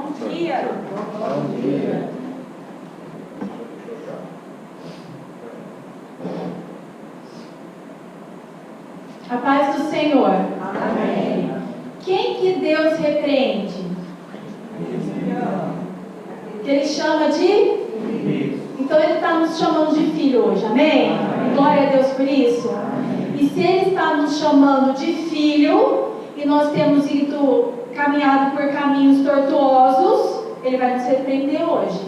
Bom dia. Bom dia. A paz do Senhor. Amém. Quem que Deus repreende? Que Ele chama de? Então Ele está nos chamando de filho hoje, amém? Glória a Deus por isso. E se Ele está nos chamando de filho, e nós temos caminhado por caminhos tortuosos, Ele vai nos repreender hoje.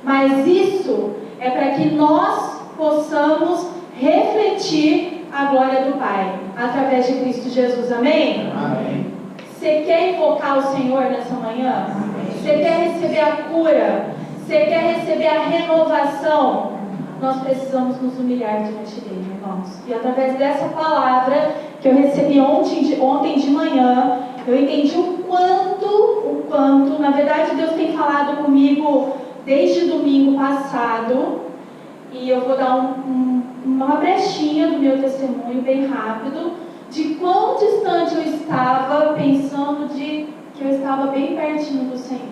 Mas isso é para que nós possamos refletir a glória do Pai, através de Cristo Jesus, amém? Amém. Você quer invocar o Senhor nessa manhã? Amém. Você quer receber a cura? Você quer receber a renovação? Nós precisamos nos humilhar diante dele, irmãos. E através dessa palavra que eu recebi ontem de manhã, eu entendi o quanto, na verdade Deus tem falado comigo desde domingo passado. E eu vou dar uma brechinha do meu testemunho bem rápido, de quão distante eu estava, pensando que eu estava bem pertinho do Senhor.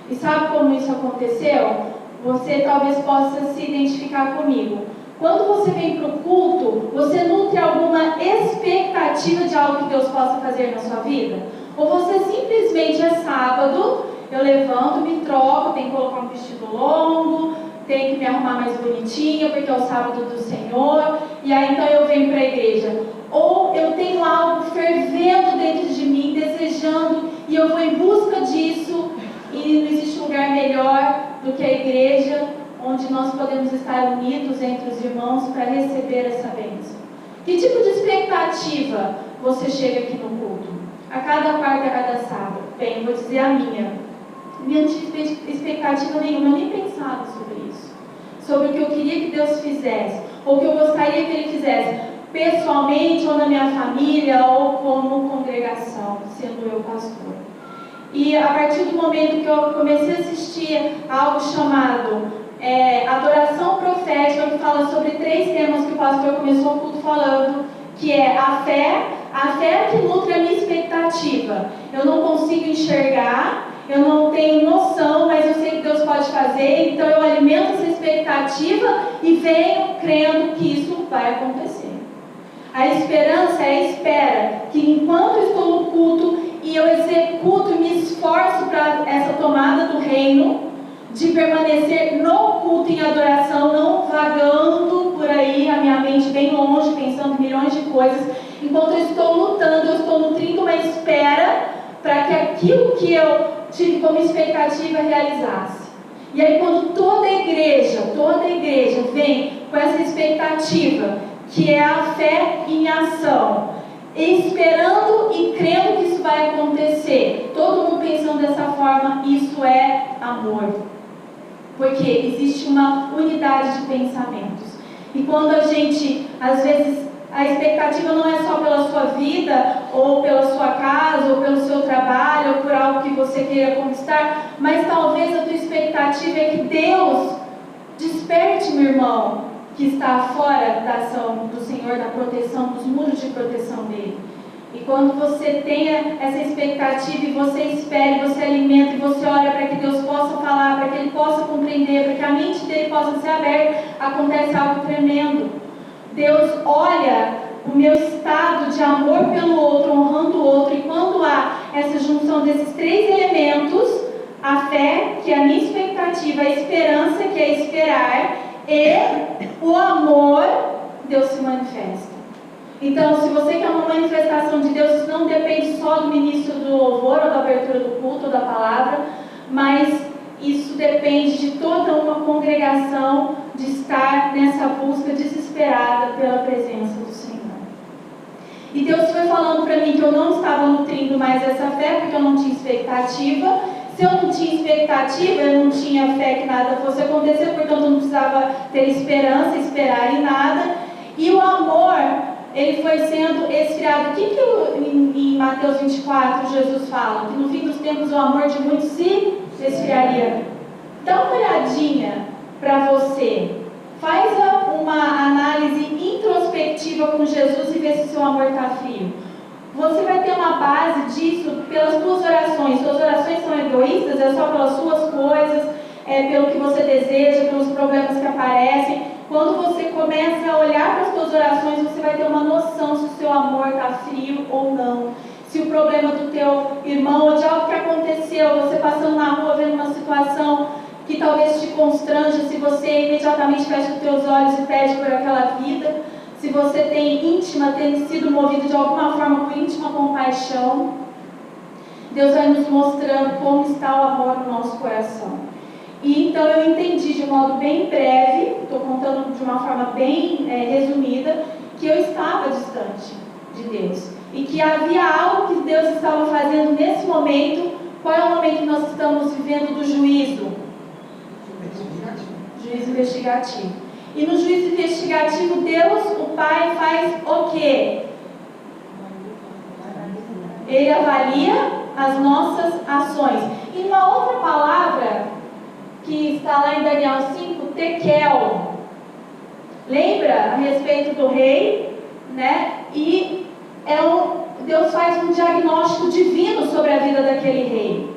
E sabe como isso aconteceu? Você talvez possa se identificar comigo. Quando você vem para o culto, você nutre alguma expectativa de algo que Deus possa fazer na sua vida? Ou você simplesmente é sábado, eu levanto, me troco, tenho que colocar um vestido longo, tenho que me arrumar mais bonitinha, porque é o sábado do Senhor, e aí então eu venho para a igreja. Ou eu tenho algo fervendo dentro de mim, desejando, e eu vou em busca disso, e não existe lugar melhor do que a igreja, onde nós podemos estar unidos entre os irmãos para receber essa bênção. Que tipo de expectativa você chega aqui no culto? A cada quarta e a cada sábado? Bem, eu vou dizer a minha. Minha não tinha expectativa nenhuma, eu nem pensava sobre isso. Sobre o que eu queria que Deus fizesse, ou o que eu gostaria que Ele fizesse, pessoalmente, ou na minha família, ou como congregação, sendo eu pastor. E a partir do momento que eu comecei a assistir algo chamado Adoração Profética, que fala sobre 3 temas que o pastor começou o culto falando, que é a fé que nutre a minha expectativa. Eu não consigo enxergar, eu não tenho noção, mas eu sei que Deus pode fazer, então eu alimento essa expectativa e venho crendo que isso vai acontecer. A esperança é a espera, que enquanto eu estou no culto e eu executo e me esforço para essa tomada do reino, de permanecer no culto em adoração, não vagando por aí, a minha mente bem longe, pensando em milhões de coisas, enquanto eu estou lutando, eu estou nutrindo uma espera para que aquilo que eu tive como expectativa realizasse. E aí quando toda a igreja vem com essa expectativa, que é a fé em ação, esperando e crendo que isso vai acontecer, todo mundo pensando dessa forma, isso é amor. Porque existe uma unidade de pensamentos. E quando a gente, às vezes, a expectativa não é só pela sua vida, ou pela sua casa, ou pelo seu trabalho, ou por algo que você queira conquistar, mas talvez a tua expectativa é que Deus desperte, meu irmão, que está fora da ação do Senhor, da proteção, dos muros de proteção dele. E quando você tenha essa expectativa e você espera, e você alimenta, e você olha para que Deus possa falar, para que Ele possa compreender, para que a mente dele possa ser aberta, acontece algo tremendo. Deus olha o meu estado de amor pelo outro, honrando o outro, e quando há essa junção desses 3 elementos, a fé, que é a minha expectativa, a esperança, que é esperar, e o amor, Deus se manifesta. Então, se você quer uma manifestação de Deus, isso não depende só do ministro do louvor, ou da abertura do culto, ou da palavra, mas isso depende de toda uma congregação de estar nessa busca desesperada pela presença do Senhor. E Deus foi falando para mim que eu não estava nutrindo mais essa fé, porque eu não tinha expectativa. Se eu não tinha expectativa, eu não tinha fé que nada fosse acontecer, portanto eu não precisava ter esperança, esperar em nada. E o amor, ele foi sendo esfriado. O que em Mateus 24 Jesus fala? Que no fim dos tempos o amor de muitos se esfriaria. Dá uma olhadinha para você. Faz uma análise introspectiva com Jesus e vê se o seu amor está frio. você vai ter uma base disso pelas suas orações. Suas orações são egoístas, é só pelas suas coisas, é pelo que você deseja, pelos problemas que aparecem. Quando você começa a olhar para as suas orações, você vai ter uma noção se o seu amor está frio ou não. Se o problema do teu irmão ou de algo que aconteceu, você passando na rua vendo uma situação que talvez te constranja, se você imediatamente fecha os teus olhos e pede por aquela vida, se você tem sido movido de alguma forma por íntima compaixão, Deus vai nos mostrando como está o amor no nosso coração. E então eu entendi de um modo bem breve, estou contando de uma forma bem resumida, que eu estava distante de Deus. E que havia algo que Deus estava fazendo nesse momento. Qual é o momento que nós estamos vivendo do juízo? Juízo investigativo. E no juízo investigativo, Deus, o Pai, faz o quê? Ele avalia as nossas ações. E uma outra palavra que está lá em Daniel 5, tekel. Lembra a respeito do rei, né? E Deus faz um diagnóstico divino sobre a vida daquele rei.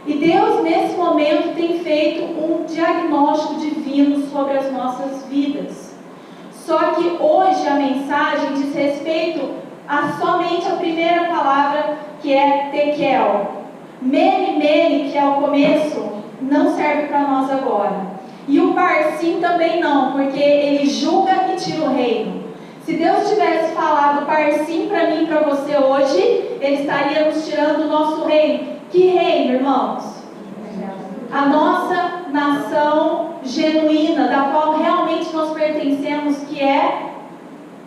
E Deus, nesse momento, tem feito um diagnóstico divino sobre as nossas vidas. Só que hoje a mensagem diz respeito a somente a primeira palavra, que é tekel. Mene, que é o começo, não serve para nós agora. E o parsim também não, porque ele julga e tira o reino. Se Deus tivesse falado parsim para mim e para você hoje, Ele estaria nos tirando o nosso reino. Que reino, irmãos? A nossa nação genuína, da qual realmente nós pertencemos, que é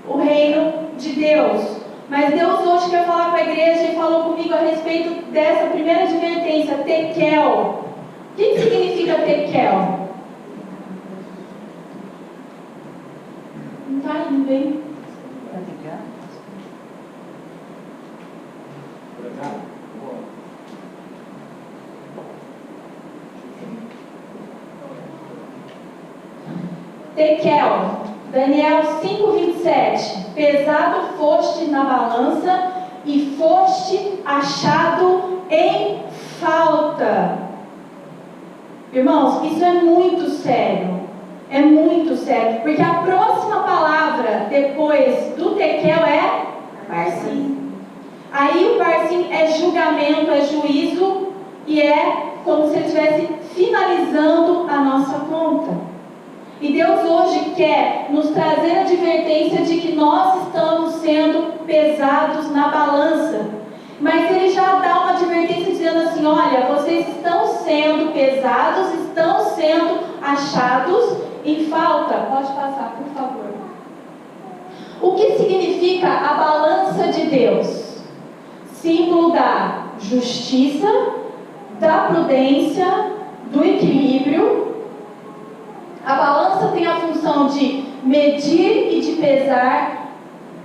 o reino de Deus. Mas Deus hoje quer falar com a igreja e falou comigo a respeito dessa primeira advertência, tekel. O que significa tekel? Não está indo, hein? Tekel, Daniel 5:27. Pesado foste na balança e foste achado em falta. Irmãos, isso é muito sério. É muito sério. Porque a próxima palavra depois do tekel é parsim. Aí o parsim é julgamento, é juízo, e é como se ele estivesse finalizando a nossa conta. E Deus hoje quer nos trazer a advertência de que nós estamos sendo pesados na balança. Mas Ele já dá uma advertência dizendo assim: olha, vocês estão sendo pesados, estão sendo achados em falta. Pode passar, por favor. O que significa a balança de Deus? Símbolo da justiça, da prudência, do equilíbrio. A balança tem a função de medir e de pesar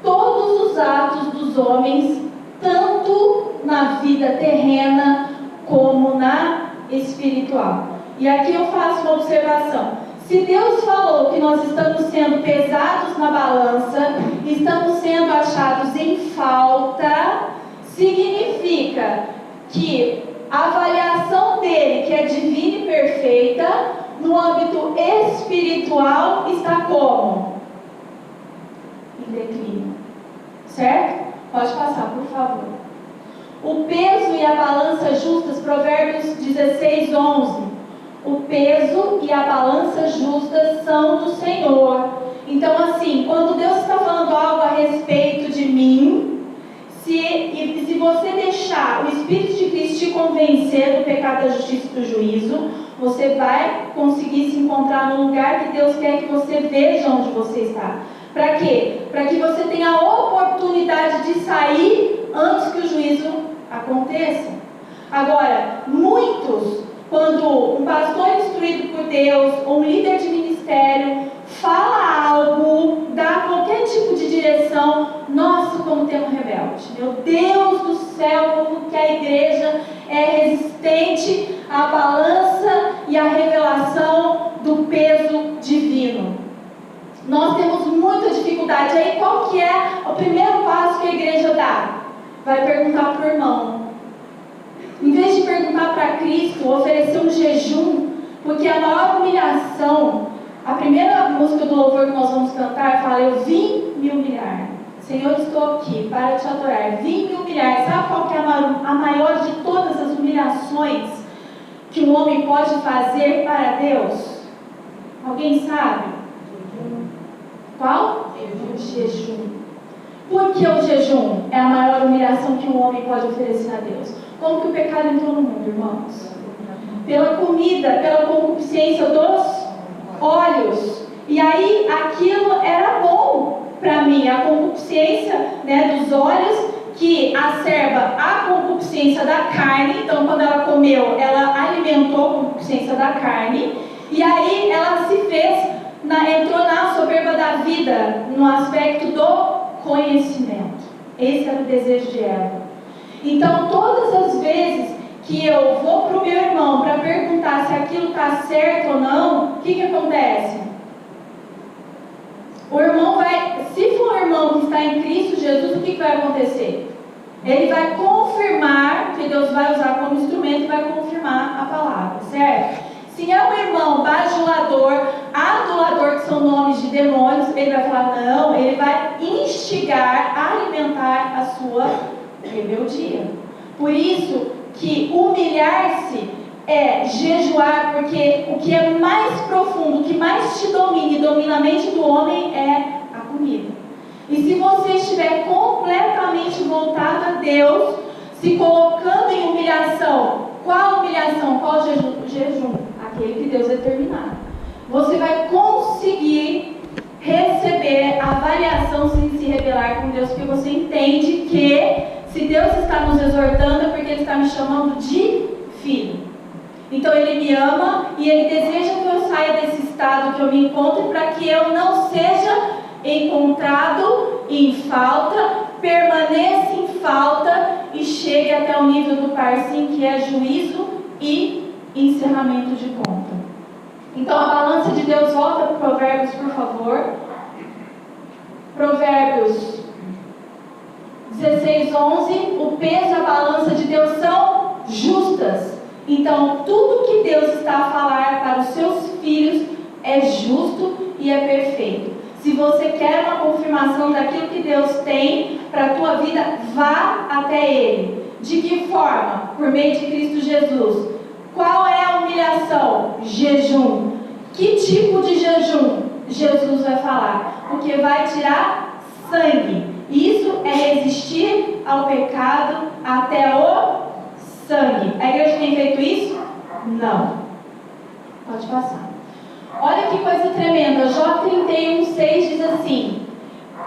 todos os atos dos homens, tanto na vida terrena como na espiritual. E aqui eu faço uma observação. Se Deus falou que nós estamos sendo pesados na balança, estamos sendo achados em falta, significa que a avaliação dele, que é divina e perfeita, no âmbito espiritual, está como? Em declínio. Certo? Pode passar, por favor. O peso e a balança justas, Provérbios 16:11. O peso e a balança justa são do Senhor. Então, assim, quando Deus está falando algo a respeito de mim, se você deixar o Espírito de Cristo te convencer do pecado, da justiça e do juízo, você vai conseguir se encontrar no lugar que Deus quer que você veja onde você está. Para quê? Para que você tenha a oportunidade de sair antes que o juízo aconteça. Agora, muitos, quando um pastor instruído por Deus, ou um líder de ministério, fala algo, dá qualquer tipo de direção, nossa, como tem um rebelde. Meu Deus do céu, como que a igreja é resistente à balança e à revelação do peso divino. Nós temos muita dificuldade. Aí qual que é o primeiro passo que a igreja dá? vai perguntar para o irmão. Em vez de perguntar para Cristo, oferecer um jejum, porque a maior humilhação, a primeira música do louvor que nós vamos cantar fala: eu vim me humilhar. Senhor, estou aqui para te adorar. Vim me humilhar. Sabe qual que é a maior de todas as humilhações que um homem pode fazer para Deus? Alguém sabe? Qual? O jejum. Por que o jejum é a maior humilhação que um homem pode oferecer a Deus? Como que o pecado entrou no mundo, irmãos? Pela comida, pela concupiscência dos olhos. E aí aquilo era bom para mim, a concupiscência, né, dos olhos, que acerba a concupiscência da carne. Então, quando ela comeu, ela alimentou a concupiscência da carne. E aí ela se fez, entrou na soberba da vida, no aspecto do conhecimento. Esse era o desejo de Eva. Então, todas as vezes que eu vou para o meu irmão para perguntar se aquilo está certo ou não, o que acontece? O irmão vai, se for um irmão que está em Cristo Jesus, o que vai acontecer? Ele vai confirmar, que Deus vai usar como instrumento e vai confirmar a palavra, certo? Se é um irmão bajulador, adulador, que são nomes de demônios, ele vai falar não, ele vai instigar, alimentar a sua rebeldia. Por isso que humilhar-se é jejuar, porque o que é mais profundo, o que mais te domina e domina a mente do homem é a comida. E se você estiver completamente voltado a Deus, se colocando em humilhação, qual humilhação? Qual jejum? Aquele que Deus determinar. Você vai conseguir receber a avaliação sem se rebelar com Deus, porque você entende que se Deus está nos exortando é porque Ele está me chamando de filho. Então Ele me ama e Ele deseja que eu saia desse estado que eu me encontro para que eu não seja encontrado em falta, permaneça em falta e chegue até o nível do parsim, que é juízo e encerramento de conta. Então a balança de Deus, volta para Provérbios, por favor. Provérbios 16:11. O peso e a balança de Deus são justas. Então tudo que Deus está a falar para os seus filhos é justo e é perfeito. Se você quer uma confirmação daquilo que Deus tem para a tua vida, vá até Ele. De que forma? Por meio de Cristo Jesus. Qual é a humilhação? Jejum. Que tipo de jejum? Jesus vai falar. Porque vai tirar sangue. Isso é resistir ao pecado até o sangue. A igreja tem feito isso? Não. Pode passar. Olha que coisa tremenda. Jó 31:6 diz assim: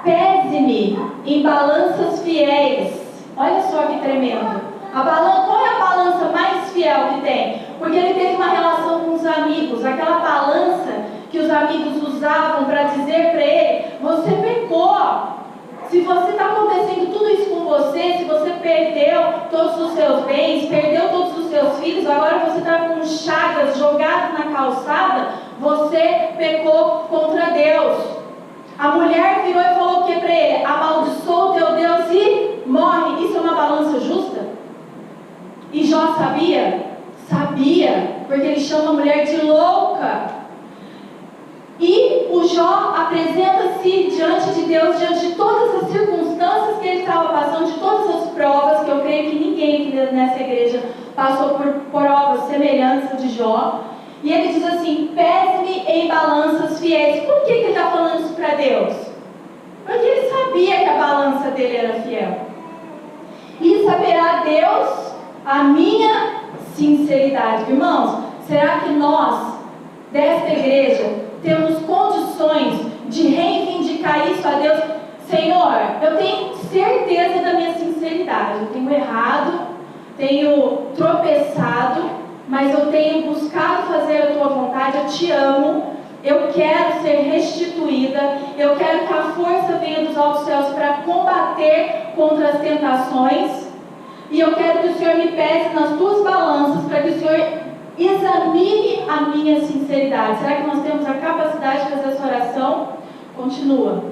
pese-me em balanças fiéis. Olha só que tremendo. Qual é a balança mais fiel que tem? Porque ele teve uma relação com os amigos. Aquela balança que os amigos usavam para dizer para ele: você pecou. Se você está acontecendo tudo isso com você, se você perdeu todos os seus bens, perdeu todos os seus filhos, agora você está com chagas jogado na calçada, você pecou contra Deus. A mulher virou e falou o que para ele? Amaldiçoa o teu Deus e morre. Isso é uma balança justa? E Jó sabia? Sabia, porque ele chama a mulher de louca. E o Jó apresenta-se diante de Deus, diante de todas as circunstâncias que ele estava passando, de todas as provas, que eu creio que ninguém aqui nessa igreja passou por provas semelhantes às de Jó. E ele diz assim: pese-me em balanças fiéis. Por que ele está falando isso para Deus? Porque ele sabia que a balança dele era fiel. E saberá Deus a minha sinceridade. Irmãos, será que nós, desta igreja, temos condições de reivindicar isso a Deus? Senhor, eu tenho certeza da minha sinceridade. Eu tenho errado, tenho tropeçado, mas eu tenho buscado fazer a tua vontade. Eu te amo, eu quero ser restituída, eu quero que a força venha dos altos céus para combater contra as tentações. E eu quero que o Senhor me pese nas tuas balanças, para que o Senhor examine a minha sinceridade. Será que nós temos a capacidade de fazer essa oração? Continua.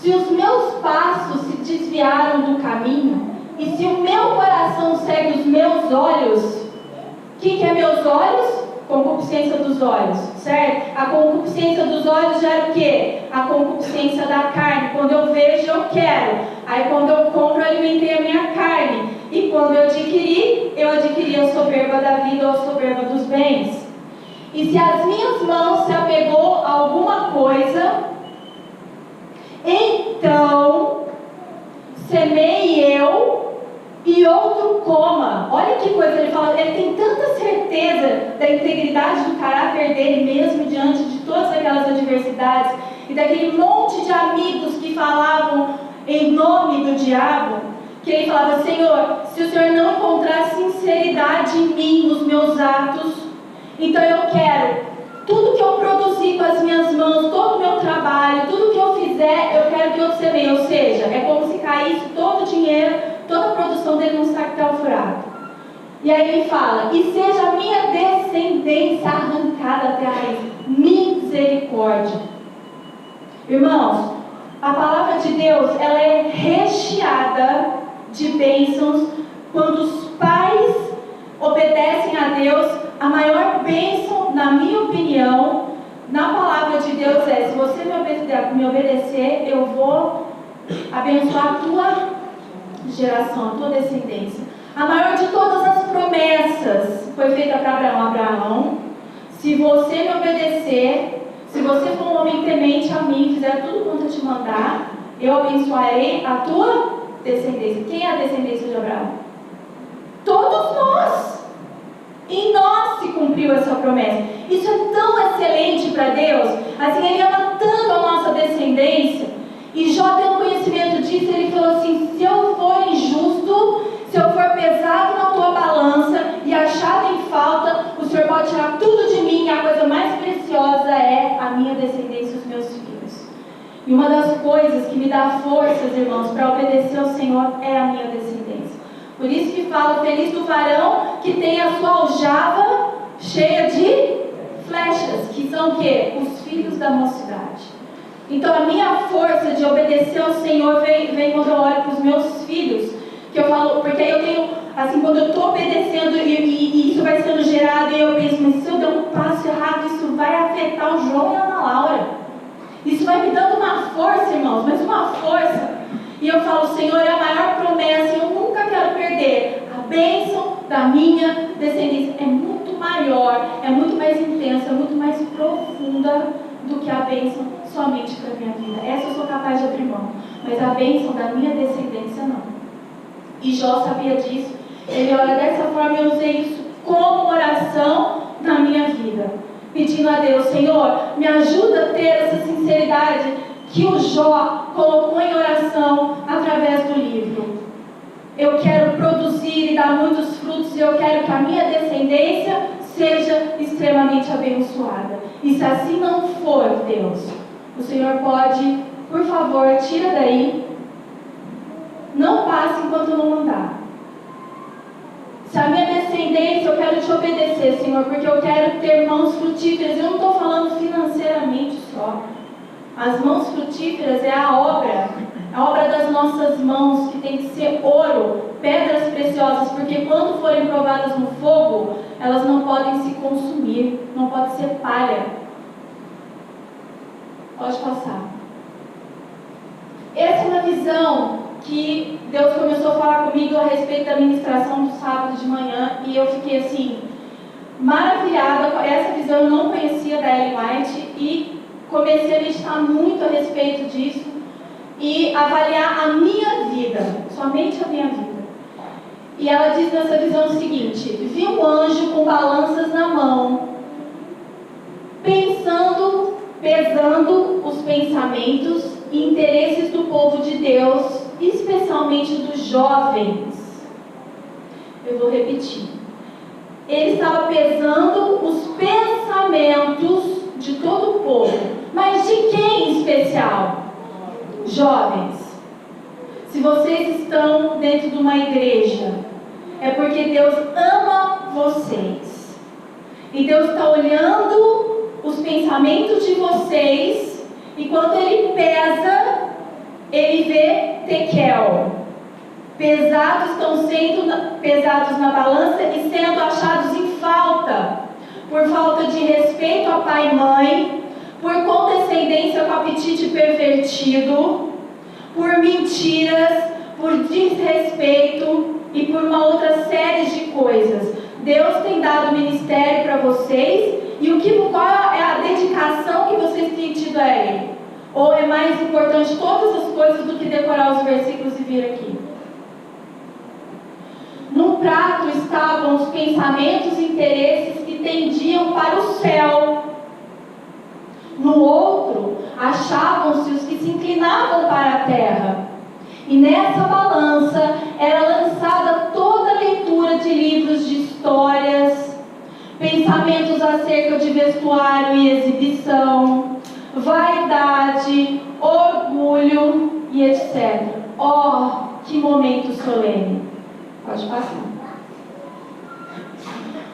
Se os meus passos se desviaram do caminho, e se o meu coração segue os meus olhos, o que é meus olhos? Concupiscência dos olhos, certo? A concupiscência dos olhos já era o quê? A concupiscência da carne. Quando eu vejo, eu quero. Aí quando eu compro, eu alimentei a minha carne. E quando eu adquiri a soberba da vida ou a soberba dos bens. E se as minhas mãos se apegou a alguma coisa, então semei eu e outro coma. Olha que coisa, ele fala, ele tem tanta certeza da integridade do caráter dele mesmo diante de todas aquelas adversidades e daquele monte de amigos que falavam em nome do diabo, que ele falava, Senhor, se o Senhor não encontrar sinceridade em mim, nos meus atos, então eu quero tudo que eu produzi com as minhas mãos, todo o meu trabalho, tudo que eu fizer, eu quero que eu semeie. Ou seja, é como se caísse todo o dinheiro, toda a produção dele num saquetel furado. E aí ele fala, e seja a minha descendência arrancada até a raiz. Misericórdia. Irmãos, a palavra de Deus, ela é recheada de bênçãos quando os pais obedecem a Deus. A maior bênção, na minha opinião, na palavra de Deus é, se você me obedecer, eu vou abençoar a tua geração, a tua descendência. A maior de todas as promessas foi feita para Abraão. Abraão, se você me obedecer, se você for um homem temente a mim, fizer tudo quanto eu te mandar, eu abençoarei a tua descendência. Quem é a descendência de Abraão? Todos nós. Em nós se cumpriu essa promessa. Isso é tão excelente para Deus. Assim, Ele ama tanto a nossa descendência. E Jó, tendo conhecimento disso, ele falou assim, se eu for injusto, se eu for pesado na tua balança e achado em falta, o Senhor pode tirar tudo de mim. E a coisa mais preciosa é a minha descendência e os meus filhos. E uma das coisas que me dá forças, irmãos, para obedecer ao Senhor é a minha descendência. Por isso que fala, feliz do varão que tem a sua aljava cheia de flechas, que são o quê? Os filhos da mocidade. Então a minha força de obedecer ao Senhor vem quando eu olho para os meus filhos, que eu falo, porque aí eu tenho, assim, quando eu estou obedecendo e isso vai sendo gerado, e eu penso, mas se eu der um passo errado, isso vai afetar o João e a Ana Laura. Isso vai me dando uma força, irmãos, mas uma força. E eu falo, Senhor, é a maior promessa, e eu nunca quero perder. A bênção da minha descendência é muito maior, é muito mais intensa, é muito mais profunda do que a bênção somente para a minha vida. Essa eu sou capaz de abrir mão, mas a bênção da minha descendência não. E Jó sabia disso. Ele olha dessa forma, eu usei isso como oração na minha vida, pedindo a Deus, Senhor, me ajuda a ter essa sinceridade que o Jó colocou em oração através do livro. Eu quero produzir e dar muitos frutos, e eu quero que a minha descendência seja extremamente abençoada. E se assim não for, Deus, o Senhor pode, por favor, tira daí, não passe enquanto eu não mandar. Se a minha descendência, eu quero te obedecer, Senhor, porque eu quero ter mãos frutíferas. Eu não estou falando financeiramente só. As mãos frutíferas é a obra das nossas mãos, que tem que ser ouro, pedras preciosas, porque quando forem provadas no fogo, elas não podem se consumir, não pode ser palha. Pode passar. Essa é uma visão que Deus começou a falar comigo a respeito da ministração do sábado de manhã, e eu fiquei assim, maravilhada com essa visão. Eu não conhecia da Ellen White, e comecei a meditar muito a respeito disso e avaliar a minha vida, somente a minha vida. E ela diz nessa visão o seguinte: vi um anjo com balanças na mão, pesando os pensamentos e interesses do povo de Deus, especialmente dos jovens. Eu vou repetir. Ele estava pesando os pensamentos de todo o povo. Mas de quem em especial? Jovens. Se vocês estão dentro de uma igreja, é porque Deus ama vocês. E Deus está olhando os pensamentos de vocês, e quando Ele pesa, ele vê Tekel. Pesados estão sendo pesados na balança e sendo achados em falta, por falta de respeito a pai e mãe, por condescendência com apetite pervertido, por mentiras, por desrespeito e por uma outra série de coisas. Deus tem dado ministério para vocês, e qual é a dedicação que vocês têm tido a Ele? Ou é mais importante todas as coisas do que decorar os versículos e vir aqui? No prato estavam os pensamentos e interesses que tendiam para o céu. No outro, achavam-se os que se inclinavam para a terra. E nessa balança era lançada toda a leitura de livros de histórias, pensamentos acerca de vestuário e exibição, vaidade, orgulho e etc. Oh, que momento solene! Pode passar.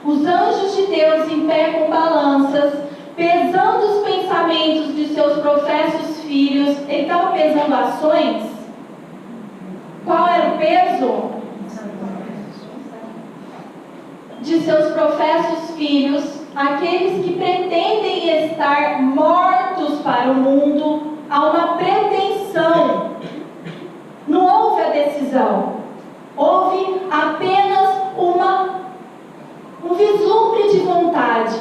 Os anjos de Deus em pé com balanças, pesando os pensamentos de seus professos filhos. Ele estava pesando ações? Qual era o peso? De seus professos filhos, aqueles que pretendem estar mortos para o mundo. Há uma pretensão. Não houve a decisão. Houve apenas um vislumbre de vontade,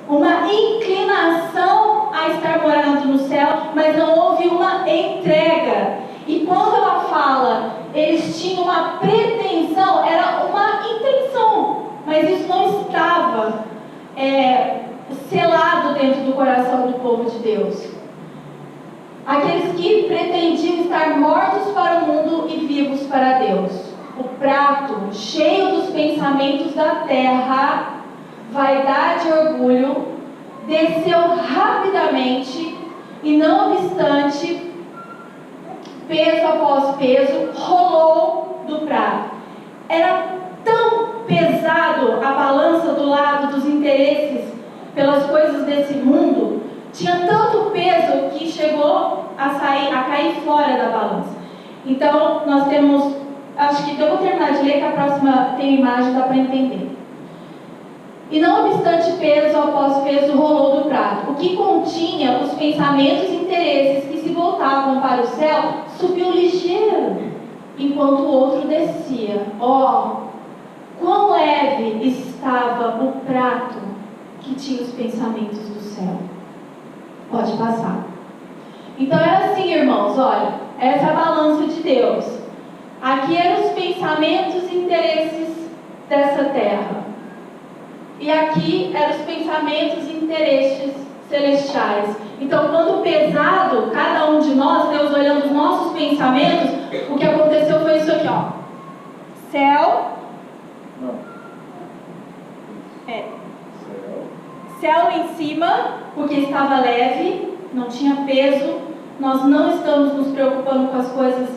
uma inclinação a estar morando no céu, mas não houve uma entrega. E quando ela fala, eles tinham uma pretensão, era uma intenção, mas isso não estava selado dentro do coração do povo de Deus. Aqueles que pretendiam estar mortos para o mundo e vivos para Deus. O prato cheio dos pensamentos da terra, vaidade e orgulho, desceu rapidamente e, não obstante, peso após peso, rolou do prato. Era tão pesado a balança do lado dos interesses pelas coisas desse mundo, tinha tanto peso que chegou a cair fora da balança. Então, nós temos, acho que eu vou terminar de ler, que a próxima tem imagem, dá para entender. E não obstante peso após peso rolou do prato. O que continha os pensamentos e interesses que se voltavam para o céu subiu ligeiro, enquanto o outro descia. Oh, quão leve estava o prato que tinha os pensamentos do céu. Pode passar. Então era assim, irmãos, olha, essa é a balança de Deus. Aqui eram os pensamentos e interesses dessa terra. E aqui eram os pensamentos e interesses celestiais. Então, quando pesado, cada um de nós, Deus olhando os nossos pensamentos, o que aconteceu foi isso aqui, ó. Céu. Céu em cima, porque estava leve, não tinha peso. Nós não estamos nos preocupando com as coisas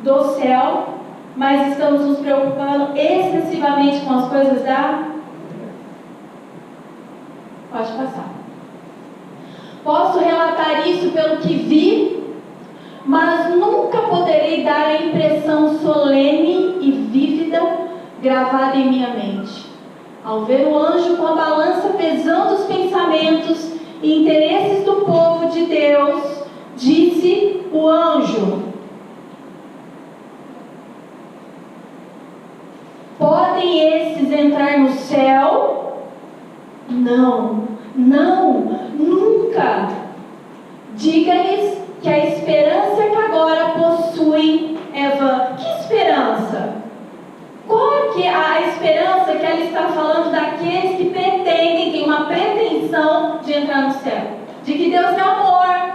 do céu, mas estamos nos preocupando excessivamente com as coisas da... Pode passar. Posso relatar isso pelo que vi, mas nunca poderei dar a impressão solene e vívida gravada em minha mente. Ao ver o anjo com a balança pesando os pensamentos e interesses do povo de Deus, disse o anjo: podem esses entrar no céu? Não, nunca. Diga-lhes que a esperança que agora possuem é vã. Que esperança? Qual é que é a esperança que ela está falando daqueles que pretendem, têm uma pretensão de entrar no céu? De que Deus é amor,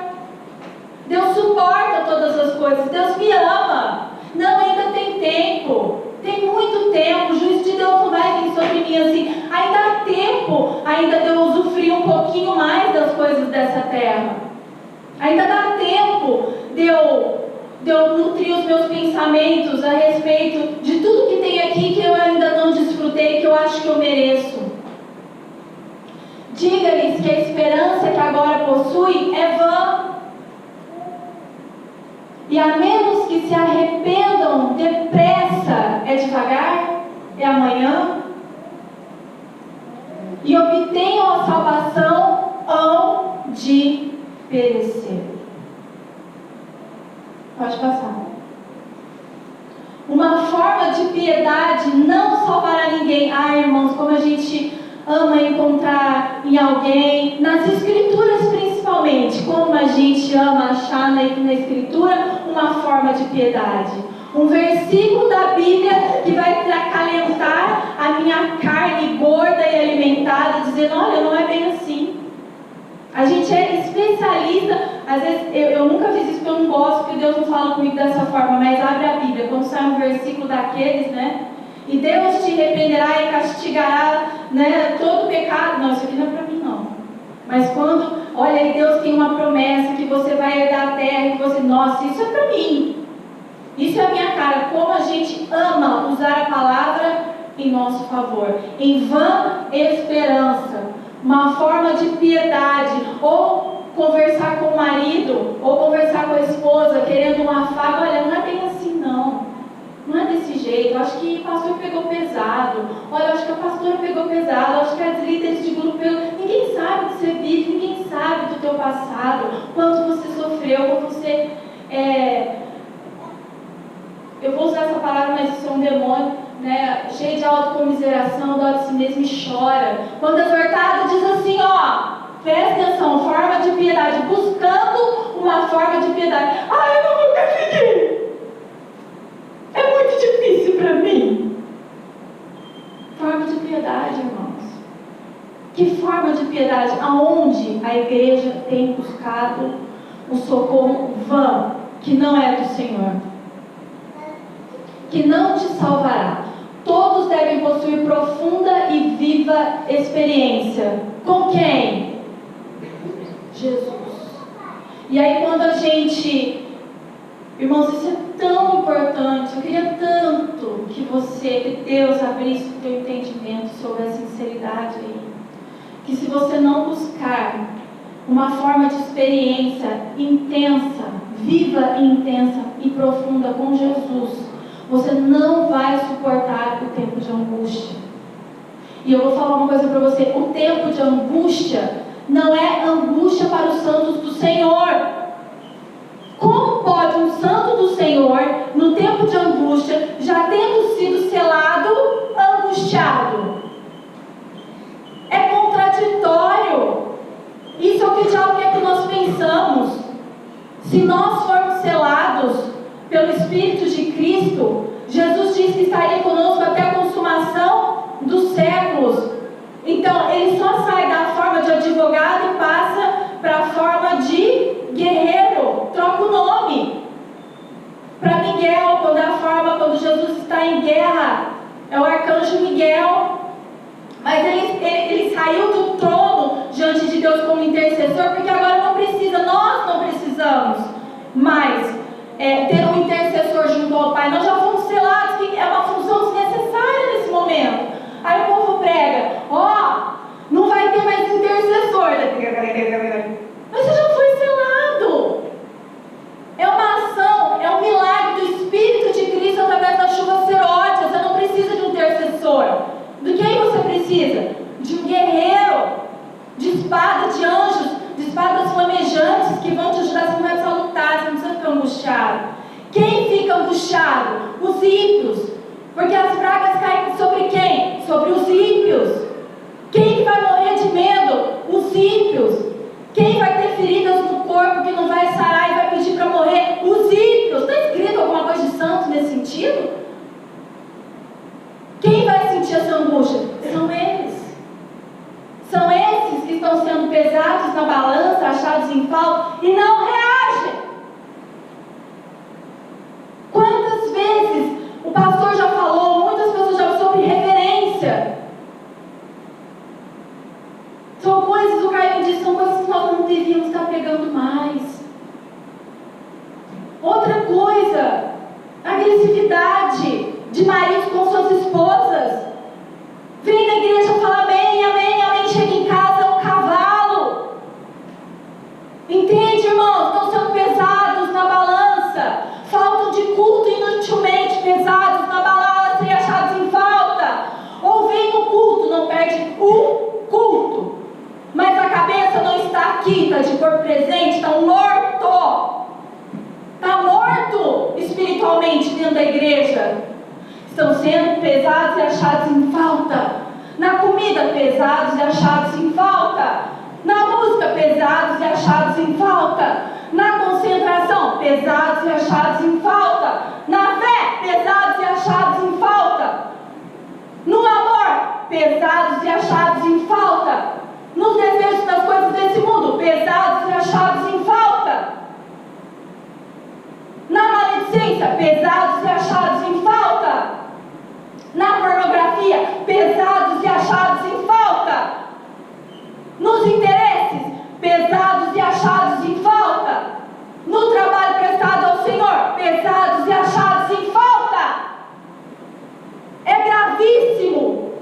Deus suporta todas as coisas, Deus me ama. Não, ainda tem tempo, tem muito tempo, o juízo de Deus não vai vir sobre mim assim. Ainda há tempo, ainda de eu usufruir um pouquinho mais das coisas dessa terra. Ainda dá tempo de eu nutrir os meus pensamentos a respeito de tudo que tem aqui que eu ainda não desfrutei, que eu acho que eu mereço. Diga-lhes que a esperança que agora possui é vã. E a menos que se arrependam depressa, é devagar, é amanhã, e obtenham a salvação, hão de perecer. Pode passar. Uma forma de piedade não salvará ninguém. Ah, irmãos, como a gente ama encontrar em alguém, nas escrituras principalmente, como a gente ama achar na escritura uma forma de piedade. Um versículo da Bíblia que vai acalentar a minha carne gorda e alimentada, dizendo, olha, não é bem assim. A gente é especialista, às vezes, eu nunca fiz isso porque eu não gosto, porque Deus não fala comigo dessa forma, mas abre a Bíblia, quando sai um versículo daqueles, né? E Deus te repreenderá e castigará, né, todo pecado. Não, isso aqui não é para mim, não. Mas quando, olha aí, Deus tem uma promessa que você vai herdar a terra, e você, nossa, isso é para mim. Isso é a minha cara. Como a gente ama usar a palavra em nosso favor. Em vã esperança. Uma forma de piedade. Ou conversar com o marido, ou conversar com a esposa, querendo um afago. Olha, não é bem assim, não. Não é desse jeito. Eu acho que o pastor pegou pesado. Olha, eu acho que a pastora pegou pesado. Eu acho que as líderes de grupo pegou. Ninguém sabe o que você vive. Ninguém sabe do teu passado. Quanto você sofreu. Quanto você... Eu vou usar essa palavra, mas isso é um demônio, né? Cheio de autocomiseração, dó de si mesmo e chora. Quando exortado diz assim, ó, presta atenção, forma de piedade, buscando uma forma de piedade. Ah, eu não vou conseguir. É muito difícil para mim. Forma de piedade, irmãos. Que forma de piedade? Aonde a igreja tem buscado o socorro vã, que não é do Senhor, que não te salvará. Todos devem possuir profunda e viva experiência. Com quem? Jesus. E aí quando a gente... Irmãos, isso é tão importante. Eu queria tanto que Deus abrisse o teu entendimento sobre a sinceridade aí. Que se você não buscar uma forma de experiência intensa, viva e intensa e profunda com Jesus, você não vai suportar o tempo de angústia. E eu vou falar uma coisa para você. O tempo de angústia não é angústia para os santos do Senhor. Como pode um santo do Senhor, no tempo de angústia, já tendo sido selado, angustiado? É contraditório. Isso é o que o diabo quer que nós pensamos. Se nós formos selados pelo Espírito de Cristo, Jesus disse que estaria conosco até a consumação dos séculos. Então, ele só sai da forma de advogado e passa para a forma de guerreiro. Troca o nome. Para Miguel, quando Jesus está em guerra, é o arcanjo Miguel. Mas ele saiu do trono diante de Deus como intercessor, porque agora não precisa, nós não precisamos mais ter um intercessor junto ao Pai. Nós já fomos selados, que é uma função desnecessária nesse momento. Aí o povo prega, não vai ter mais intercessor. Mas você já foi selado. É uma ação, é um milagre do Espírito de Cristo através da chuva seródia. Você não precisa de um intercessor. Do que aí você precisa? De um guerreiro, de espada, de anjos, de espadas flamejantes que vão te ajudar. Você não vai precisar lutar, você não precisa ficar angustiado. Quem fica angustiado? Os ímpios. Porque as pragas caem sobre quem? Sobre os ímpios. Quem que vai morrer de medo? Os ímpios. Quem vai ter feridas no corpo que não vai sarar e vai pedir para morrer? Os ímpios. Está escrito alguma coisa de santo nesse sentido? Quem vai sentir essa angústia? São eles. São esses que estão sendo pesados na balança, achados em falta e não reagem. Quantas vezes o pastor já falou, muitas pessoas já sobre reverência. São coisas, o Caio disse, são coisas que nós não devíamos estar pegando mais. Outra coisa, agressividade de maridos com suas esposas. Vem na igreja e fala amém, amém, amém, chega em casa, é um cavalo. Entende, irmãos? Estão sendo pesados na balança. um culto. Mas a cabeça não está aqui, está de corpo presente, está morto. Está morto espiritualmente dentro da igreja. Estão sendo pesados e achados em falta. Na comida, pesados e achados em falta. Na música, pesados e achados em falta. Na concentração, pesados e achados em falta. Na fé, pesados e achados em falta. No amor, pesados e achados em falta. Nos desejos das coisas desse mundo, pesados e achados em falta. Na maledicência, pesados e achados em falta. Na pornografia, pesados e achados em falta. Nos interesses, pesados e achados em falta. No trabalho prestado ao Senhor, pesados e achados em falta. É gravíssimo.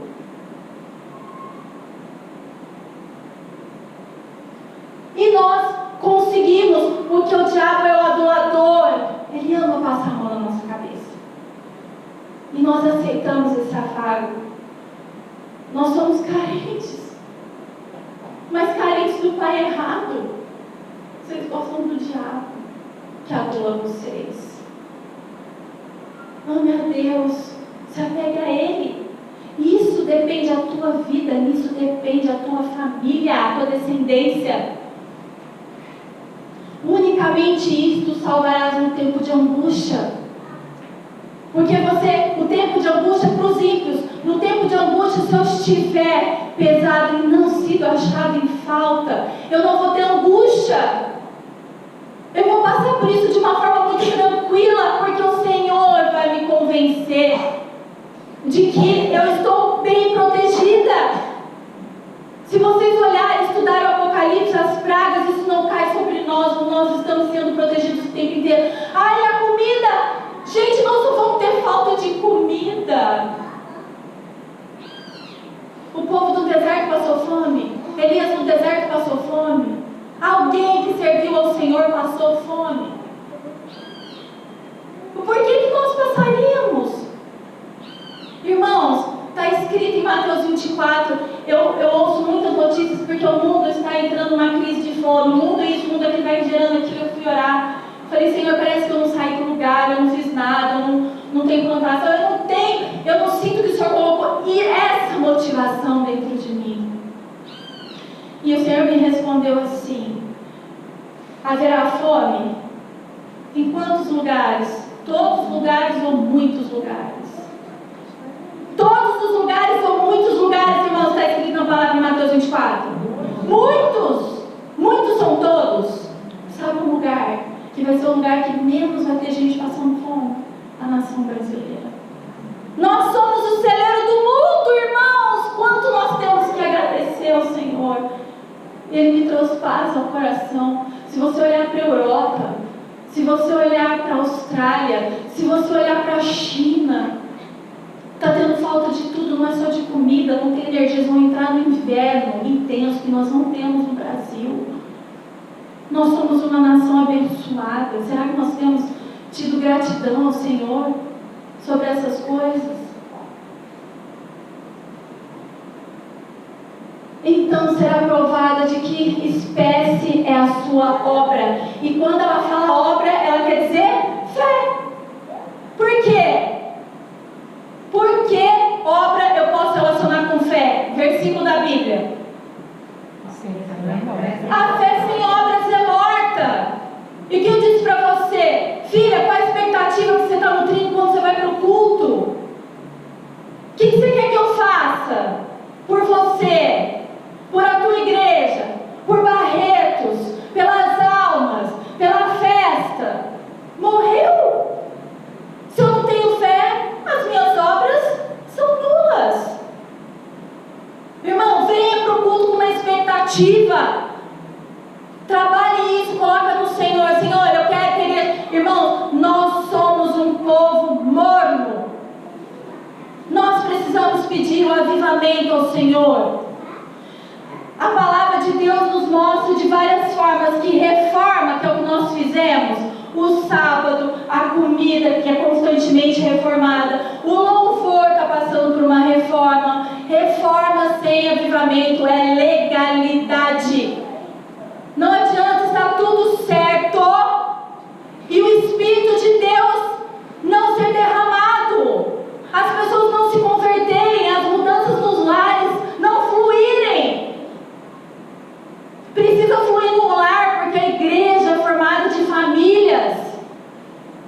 E nós conseguimos, porque o diabo é o adulador. Ele ama passar a mão na nossa cabeça. E nós aceitamos esse afago. Nós somos carentes. Mas carentes do pai errado. Vocês gostam do diabo que adula vocês. Ame a Deus. Se apegue a Ele. Isso depende da tua vida. Nisso depende a tua família, a tua descendência. Unicamente isto salvarás no tempo de angústia. Porque o tempo de angústia é para os ímpios. No tempo de angústia, se eu estiver pesado e não sido achado em falta, eu não vou ter angústia. Eu vou passar por isso de uma forma muito tranquila, porque o Senhor vai me convencer de que eu estou bem protegida. Se vocês olharem e estudarem o Apocalipse, as pragas, isso não cai sobre nós estamos sendo protegidos o tempo inteiro. Ai, a comida! Gente, nós não vamos ter falta de comida. O povo do deserto passou fome. Elias no deserto passou fome. Alguém que serviu ao Senhor passou fome. Por que nós passaríamos? Irmãos, está escrito em Mateus 24. Eu ouço muitas notícias porque o mundo está entrando numa crise de fome. O mundo isso, o mundo aqui vai gerando aquilo. Eu fui orar. Falei, Senhor, parece que eu não saí do lugar, eu não fiz nada, eu não tenho plantação, eu não sinto que o Senhor colocou essa motivação dentro de mim. E o Senhor me respondeu assim: haverá fome? Em quantos lugares? Todos os lugares ou muitos lugares? Todos os lugares ou muitos lugares, irmãos, está escrito na palavra em Mateus 24? Muitos! Muitos são todos. Sabe um lugar que vai ser o lugar que menos vai ter gente passando fome? A nação brasileira. Nós somos o celeiro do mundo, irmãos. Quanto nós temos que agradecer ao Senhor. Ele me trouxe paz ao coração. Se você olhar para a Europa, se você olhar para a Austrália, se você olhar para a China, está tendo falta de tudo, não é só de comida, não tem energia, vão entrar no inverno intenso que nós não temos no Brasil. Nós somos uma nação abençoada. Será que nós temos tido gratidão ao Senhor sobre essas coisas? Então será provada de que espécie é a sua obra. E quando ela fala obra, ela quer dizer fé. Por quê? Porque obra eu posso relacionar com fé. Versículo da Bíblia. A fé sem obras é morta. E o que eu disse para você? Filha, qual a expectativa que você está nutrindo quando você vai para o culto? O que você quer que eu faça? Por você, por a tua igreja, por Barretos, pelas almas, pela festa. Morreu. Se eu não tenho fé, as minhas obras são nulas. Irmão, venha para o culto com uma expectativa. Trabalhe isso, coloca no Senhor. Senhor, eu quero ter... Irmão, nós somos um povo morno. Nós precisamos pedir o avivamento ao Senhor. A palavra de Deus nos mostra de várias formas que reforma, que é o que nós fizemos. O sábado, a comida que é constantemente reformada. O louvor está passando por uma reforma. Reforma sem avivamento é legalidade. Não adianta estar tudo certo e o Espírito de Deus não ser derramado, as pessoas não se converterem, as mudanças nos lares não fluírem. Precisa fluir no lar, porque a igreja é formada de famílias.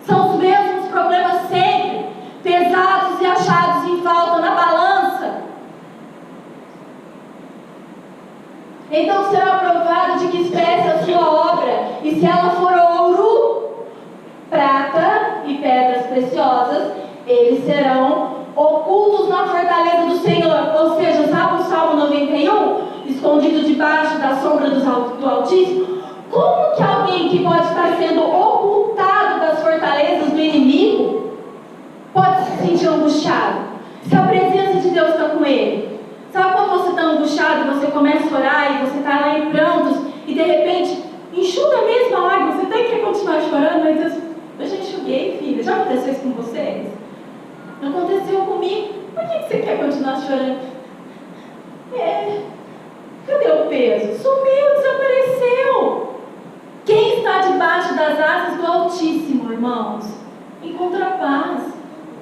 São os mesmos problemas sempre, pesados e achados em falta na balança. Então será provado de que espécie é a sua obra, e se ela for ouro, prata e pedras preciosas, eles serão ocultos na fortaleza do Senhor. Ou seja, sabe o Salmo 91? Escondido debaixo da sombra do Altíssimo? Como que alguém que pode estar sendo ocultado das fortalezas do inimigo pode se sentir angustiado? Se a presença de Deus está com ele. Sabe quando você está angustiado e você começa a orar e você está lá em prantos e de repente enxuga mesmo a lágrima, você tem que continuar chorando, mas Deus, eu já enxuguei, filha. Já aconteceu isso com vocês? Não aconteceu comigo. Por que você quer continuar chorando? Cadê o peso? Sumiu, desapareceu. Quem está debaixo das asas do Altíssimo, irmãos, encontra paz.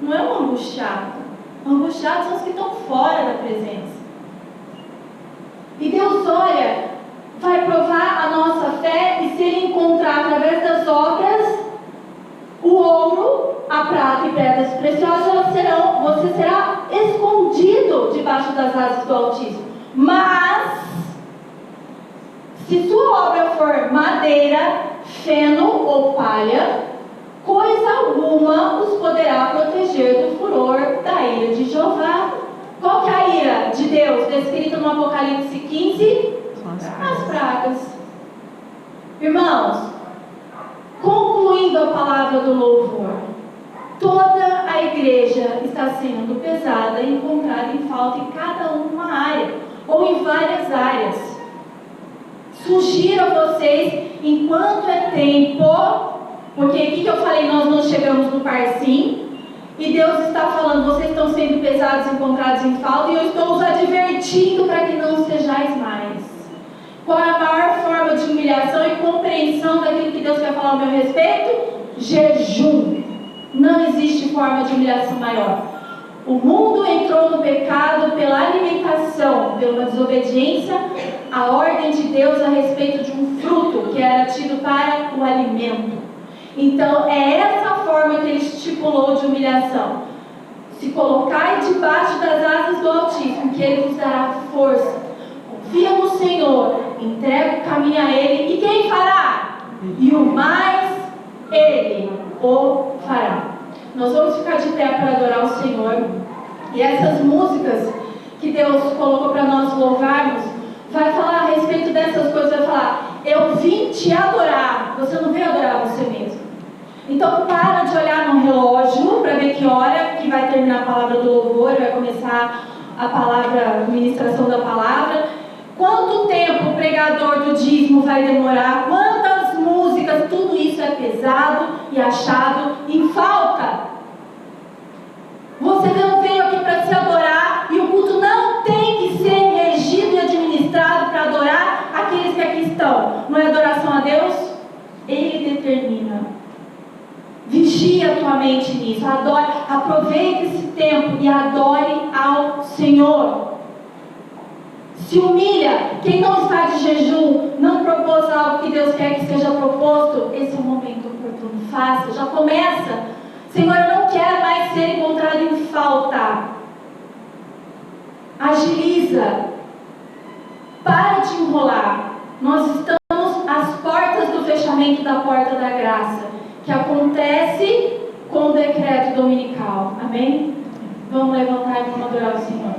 Não é um angustiado. Angustiados são os que estão fora da presença. E Deus olha, vai provar a nossa fé, e se Ele encontrar através das obras o ouro, a prata e pedras preciosas, você será escondido debaixo das asas do Altíssimo. Mas, se sua obra for madeira, feno ou palha, coisa alguma os poderá proteger do furor da ira de Jeová. Qual que é a ira de Deus, descrita no Apocalipse 15? As pragas. Irmãos, concluindo a palavra do louvor, toda a igreja está sendo pesada e encontrada em falta em cada uma área, ou em várias áreas. Sugiro a vocês, enquanto é tempo, porque aqui que eu falei, nós não chegamos no Parsim, e Deus está falando, vocês estão sendo pesados, encontrados em falta, e eu estou os advertindo para que não sejais mais. Qual é a maior forma de humilhação e compreensão daquilo que Deus quer falar ao meu respeito? Jejum. Não existe forma de humilhação maior. O mundo entrou no pecado pela alimentação, pela desobediência à ordem de Deus a respeito de um fruto que era tido para o alimento. Então, é essa forma que Ele estipulou de humilhação. Se colocai debaixo das asas do Altíssimo, que Ele vos dará força. Confia no Senhor, entrega o caminho a Ele, e quem fará? E o mais Ele o fará. Nós vamos ficar de pé para adorar o Senhor. E essas músicas que Deus colocou para nós louvarmos, vai falar a respeito dessas coisas, vai falar, eu vim te adorar. Você não veio adorar você mesmo. Então para de olhar no relógio para ver que hora que vai terminar a palavra do louvor, vai começar a palavra, a ministração da palavra. Quanto tempo o pregador do dízimo vai demorar? Quantas músicas? Tudo isso é pesado e achado em falta. Você não veio aqui para se adorar, e o culto não tem que ser regido e administrado para adorar aqueles que aqui estão. Não é adoração a Deus? Ele determina. Vigia a tua mente nisso. Adore, aproveite esse tempo e adore ao Senhor. Se humilha. Quem não está de jejum, não propôs algo que Deus quer que seja proposto, esse é o momento oportuno. Faça, já começa. Senhor, eu não quero mais ser encontrado em falta. Agiliza. Para de enrolar. Nós estamos às portas do fechamento da porta da graça, que acontece com o decreto dominical. Amém? Vamos levantar e vamos adorar o Senhor.